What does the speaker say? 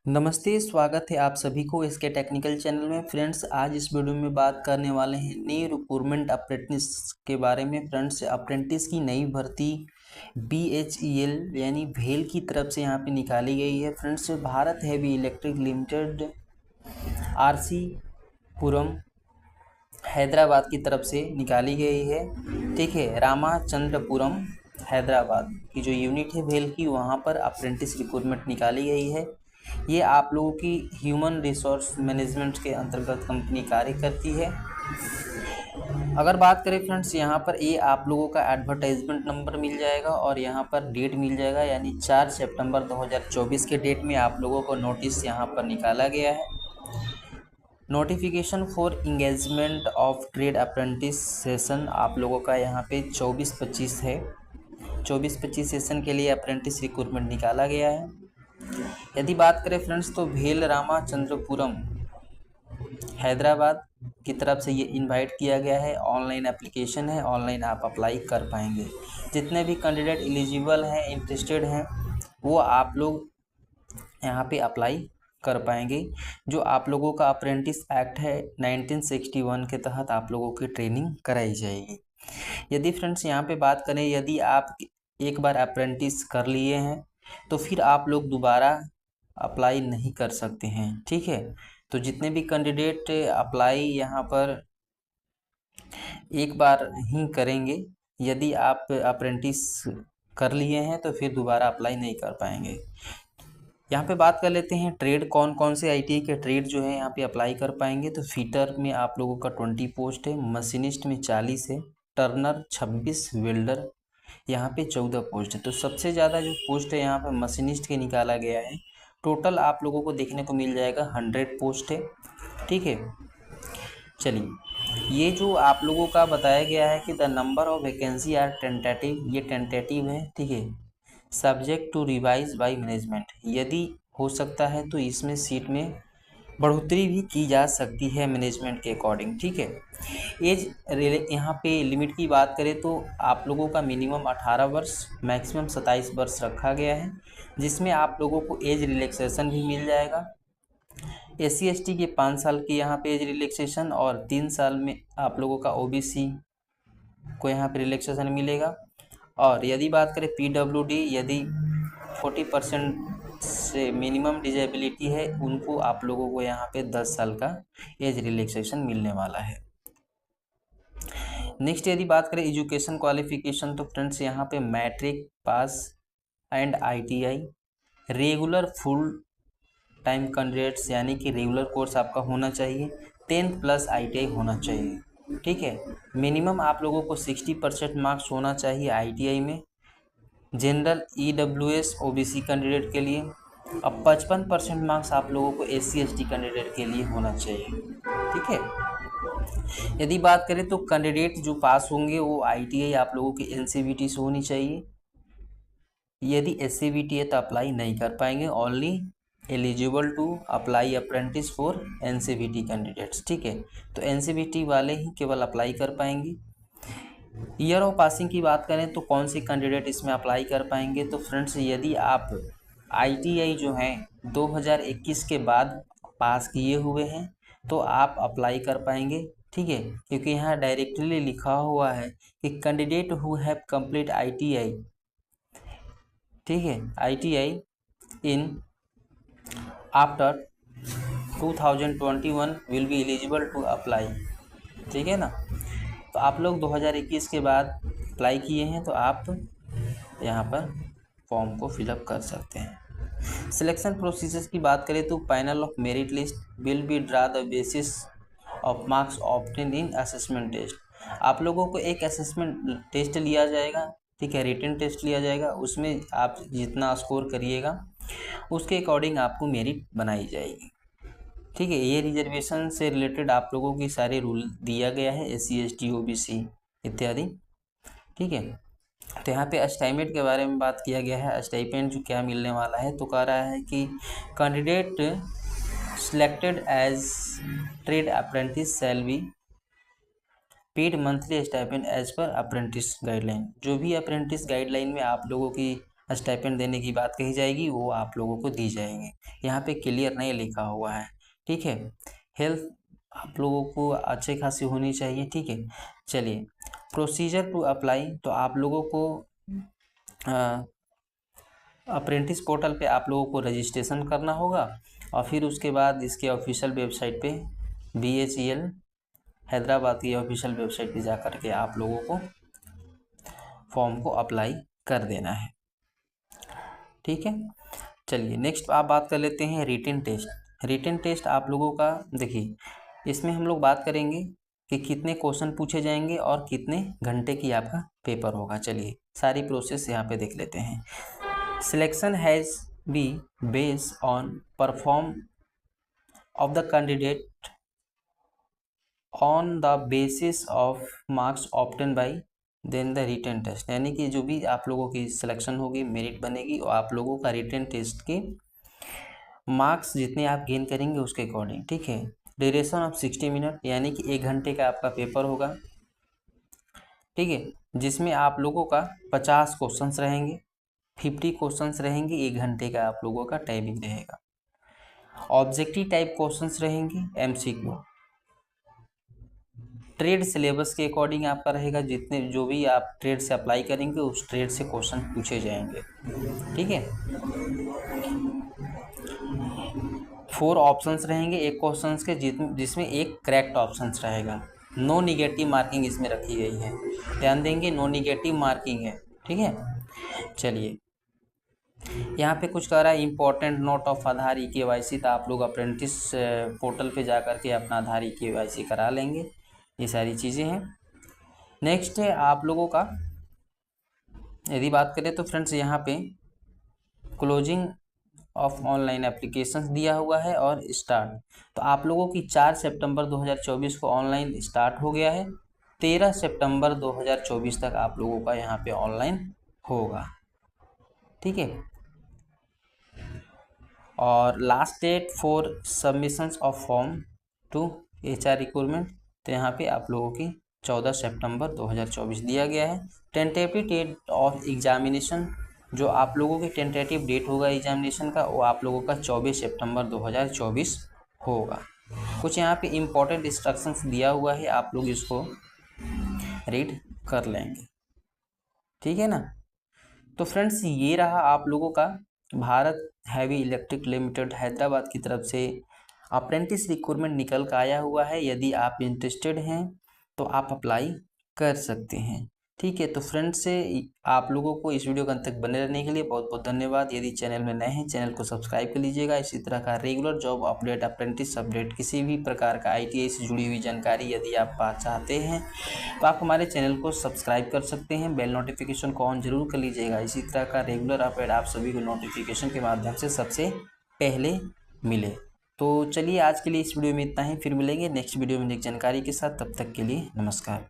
नमस्ते, स्वागत है आप सभी को इसके टेक्निकल चैनल में। फ्रेंड्स, आज इस वीडियो में बात करने वाले हैं न्यू रिक्रूटमेंट अप्रेंटिस के बारे में। फ्रेंड्स, अप्रेंटिस की नई भर्ती BHEL यानी भेल की तरफ से यहाँ पे निकाली गई है। Friends, Bharat heavy electric limited RC पुरम हैदराबाद की तरफ से निकाली गई है। ठीक है, रामाचंद्रपुरम हैदराबाद की जो यूनिट है भेल की, वहाँ पर अप्रेंटिस रिक्रूटमेंट निकाली गई है। ये आप लोगों की ह्यूमन रिसोर्स मैनेजमेंट के अंतर्गत कंपनी कार्य करती है। अगर बात करें फ्रेंड्स, यहाँ पर ये आप लोगों का एडवर्टाइजमेंट नंबर मिल जाएगा और यहाँ पर डेट मिल जाएगा, यानी 4 सितंबर 2024 के डेट में आप लोगों को नोटिस यहाँ पर निकाला गया है। Notification for engagement of trade apprentice session आप लोगों का यहाँ पे 24-25 है। 24-25 सेशन के लिए अप्रेंटिस रिक्रूटमेंट निकाला गया है। यदि बात करें फ्रेंड्स, तो भेल रामाचंद्रपुरम हैदराबाद की तरफ से ये इनवाइट किया गया है। ऑनलाइन एप्लीकेशन है, ऑनलाइन आप अप्लाई कर पाएंगे। जितने भी कैंडिडेट एलिजिबल हैं, इंटरेस्टेड हैं, वो आप लोग यहाँ पे अप्लाई कर पाएंगे। जो आप लोगों का अप्रेंटिस एक्ट है 1961 के तहत आप लोगों की ट्रेनिंग कराई जाएगी। यदि फ्रेंड्स यहाँ पे बात करें, यदि आप एक बार अप्रेंटिस कर लिए हैं तो फिर आप लोग दोबारा अप्लाई नहीं कर सकते हैं। ठीक है, तो जितने भी कैंडिडेट अप्लाई यहाँ पर एक बार ही करेंगे। यदि आप अप्रेंटिस कर लिए हैं तो फिर दोबारा अप्लाई नहीं कर पाएंगे। यहाँ पे बात कर लेते हैं ट्रेड, कौन कौन से ITI के ट्रेड जो है यहाँ पे अप्लाई कर पाएंगे। तो फीटर में आप लोगों का 20 पोस्ट है, मशीनिस्ट में 40 है, टर्नर 26, वेल्डर यहाँ पे 14 पोस्ट है। तो सबसे ज़्यादा जो पोस्ट है यहाँ पे मशीनिस्ट के निकाला गया है। टोटल आप लोगों को देखने को मिल जाएगा 100 पोस्ट है। ठीक है, चलिए, ये जो आप लोगों का बताया गया है कि the number of vacancy are tentative, ये टेंटेटिव है। ठीक है, subject to revise by management, यदि हो सकता है तो इसमें सीट में बढ़ोतरी भी की जा सकती है मैनेजमेंट के अकॉर्डिंग। ठीक है, एज यहाँ पे लिमिट की बात करें तो आप लोगों का मिनिमम 18 वर्ष, मैक्सिमम 27 वर्ष रखा गया है, जिसमें आप लोगों को एज रिलैक्सेशन भी मिल जाएगा। SC/ST के 5 साल की यहाँ पे एज रिलैक्सेशन और 3 साल में आप लोगों का OBC को यहाँ पे रिलैक्सेशन मिलेगा। और यदि बात करें PWD, यदि 40% से मिनिमम डिजेबिलिटी है, उनको आप लोगों को यहाँ पे 10 साल का एज रिलैक्सेशन मिलने वाला है। नेक्स्ट, यदि बात करें एजुकेशन क्वालिफिकेशन, तो फ्रेंड्स यहाँ पे matric pass and ITI, regular full time candidates यानी कि रेगुलर कोर्स आपका होना चाहिए, 10+ ITI होना चाहिए। ठीक है, मिनिमम आप लोगों को 60% मार्क्स होना चाहिए ITI में, जनरल EWS OBC कैंडिडेट के लिए, अब 55% मार्क्स आप लोगों को SC/ST कैंडिडेट के लिए होना चाहिए। ठीक है, यदि बात करें तो कैंडिडेट जो पास होंगे वो ITI आप लोगों की NCVT से होनी चाहिए। यदि SCVT है तो अप्लाई नहीं कर पाएंगे। Only eligible to apply apprentice for NCVT candidates. ठीक है, तो NCVT वाले ही केवल अप्लाई कर पाएंगे। ईयर ऑफ पासिंग की बात करें तो कौन से कैंडिडेट इसमें अप्लाई कर पाएंगे। तो फ्रेंड्स, यदि आप ITI जो है 2021 के बाद पास किए हुए हैं तो आप अप्लाई कर पाएंगे। ठीक है, क्योंकि यहाँ डायरेक्टली लिखा हुआ है कि candidate who have complete ITI, ठीक है, ITI in after 2021 will be eligible to apply. ठीक है ना, तो आप लोग 2021 के बाद अप्लाई किए हैं तो आप यहाँ पर फॉर्म को फिलअप कर सकते हैं। सिलेक्शन प्रोसीजर्स की बात करें तो panel of merit list will be draw the basis of marks obtain in assessment test. आप लोगों को एक असेसमेंट टेस्ट लिया जाएगा। ठीक है, रिटन टेस्ट लिया जाएगा, उसमें आप जितना स्कोर करिएगा उसके अकॉर्डिंग आपको मेरिट बनाई जाएगी। ठीक है, ये रिजर्वेशन से रिलेटेड आप लोगों की सारे रूल दिया गया है, SC/ST OBC इत्यादि। ठीक है, तो यहाँ पे स्टाइपेंड के बारे में बात किया गया है। स्टाइपेंड जो क्या मिलने वाला है, तो कह रहा है कि candidate selected as trade apprentice shall be paid monthly stipend as per apprentice guideline. जो भी अप्रेंटिस गाइडलाइन में आप लोगों की स्टाइपेंड देने की बात कही जाएगी वो आप लोगों को दी जाएंगे। यहाँ पे क्लियर नहीं लिखा हुआ है, ठीक है। हेल्थ आप लोगों को अच्छी खासी होनी चाहिए, ठीक है। चलिए, प्रोसीजर टू अप्लाई, तो आप लोगों को अप्रेंटिस पोर्टल पे आप लोगों को रजिस्ट्रेशन करना होगा और फिर उसके बाद इसके ऑफिशियल वेबसाइट पे BHEL हैदराबाद की ऑफिशियल वेबसाइट पे जा कर के आप लोगों को फॉर्म को अप्लाई कर देना है, ठीक है। चलिए नेक्स्ट आप बात कर लेते हैं रिटन टेस्ट। रिटन टेस्ट आप लोगों का देखिए, इसमें हम लोग बात करेंगे कि कितने क्वेश्चन पूछे जाएंगे और कितने घंटे की आपका पेपर होगा। चलिए सारी प्रोसेस यहाँ पे देख लेते हैं। Selection has be based on perform of the candidate on the basis of marks obtain by then the written test, यानी कि जो भी आप लोगों की सिलेक्शन होगी, मेरिट बनेगी और आप लोगों का रिटन टेस्ट के मार्क्स जितने आप गेन करेंगे उसके अकॉर्डिंग, ठीक है। ड्यूरेशन ऑफ 60 मिनट, यानी कि 1 घंटे का आपका पेपर होगा, ठीक है, जिसमें आप लोगों का 50 क्वेश्चंस रहेंगे, 50 क्वेश्चंस रहेंगे, 1 घंटे का आप लोगों का टाइमिंग रहेगा। ऑब्जेक्टिव टाइप क्वेश्चंस रहेंगे, MCQ। ट्रेड सिलेबस के अकॉर्डिंग आपका रहेगा, जितने जो भी आप ट्रेड से अप्लाई करेंगे उस ट्रेड से क्वेश्चन पूछे जाएंगे, ठीक है। 4 ऑप्शंस रहेंगे एक क्वेश्चंस के, जिसमें एक करेक्ट ऑप्शंस रहेगा। नो निगेटिव मार्किंग इसमें रखी गई है, ध्यान देंगे, नो निगेटिव मार्किंग है, ठीक है। चलिए यहाँ पे कुछ कह रहा है important note of Aadhaar EKYC, तो आप लोग अप्रेंटिस पोर्टल पे जा कर के अपना आधार EKYC करा लेंगे, ये सारी चीज़ें हैं। नेक्स्ट है आप लोगों का, यदि बात करें तो फ्रेंड्स यहाँ पे क्लोजिंग ऑफ ऑनलाइन एप्लीकेशंस दिया हुआ है और स्टार्ट, तो आप लोगों की 4 सितंबर 2024 को ऑनलाइन स्टार्ट हो गया है, 13 सितंबर 2024 तक आप लोगों का यहाँ पे ऑनलाइन होगा, ठीक है। और last date for submissions of form to HR recruitment, तो यहाँ पे आप लोगों की 14 सितंबर 2024 दिया गया है। टेंटेटिव डेट ऑफ एग्जामिनेशन, जो आप लोगों की टेंटेटिव डेट होगा एग्जामिनेशन का, वो आप लोगों का 24 सितंबर 2024 होगा। कुछ यहाँ पे इम्पोर्टेंट इंस्ट्रक्शंस दिया हुआ है, आप लोग इसको रीड कर लेंगे, ठीक है ना। तो फ्रेंड्स ये रहा आप लोगों का Bharat heavy electric limited Hyderabad की तरफ से अप्रेंटिस रिक्रूटमेंट निकल कर आया हुआ है। यदि आप इंटरेस्टेड हैं तो आप अप्लाई कर सकते हैं, ठीक है। तो फ्रेंड्स से आप लोगों को इस वीडियो के अंत तक बने रहने के लिए बहुत बहुत धन्यवाद। यदि चैनल में नए हैं चैनल को सब्सक्राइब कर लीजिएगा। इसी तरह का regular job update, apprentice update, किसी भी प्रकार का ITI से जुड़ी हुई जानकारी यदि आप चाहते हैं तो आप हमारे चैनल को सब्सक्राइब कर सकते हैं। बेल नोटिफिकेशन को ऑन जरूर कर लीजिएगा। इसी तरह का रेगुलर अपडेट आप सभी को नोटिफिकेशन के माध्यम से सबसे पहले मिले। तो चलिए आज के लिए इस वीडियो में इतना ही, फिर मिलेंगे नेक्स्ट वीडियो में एक जानकारी के साथ। तब तक के लिए नमस्कार।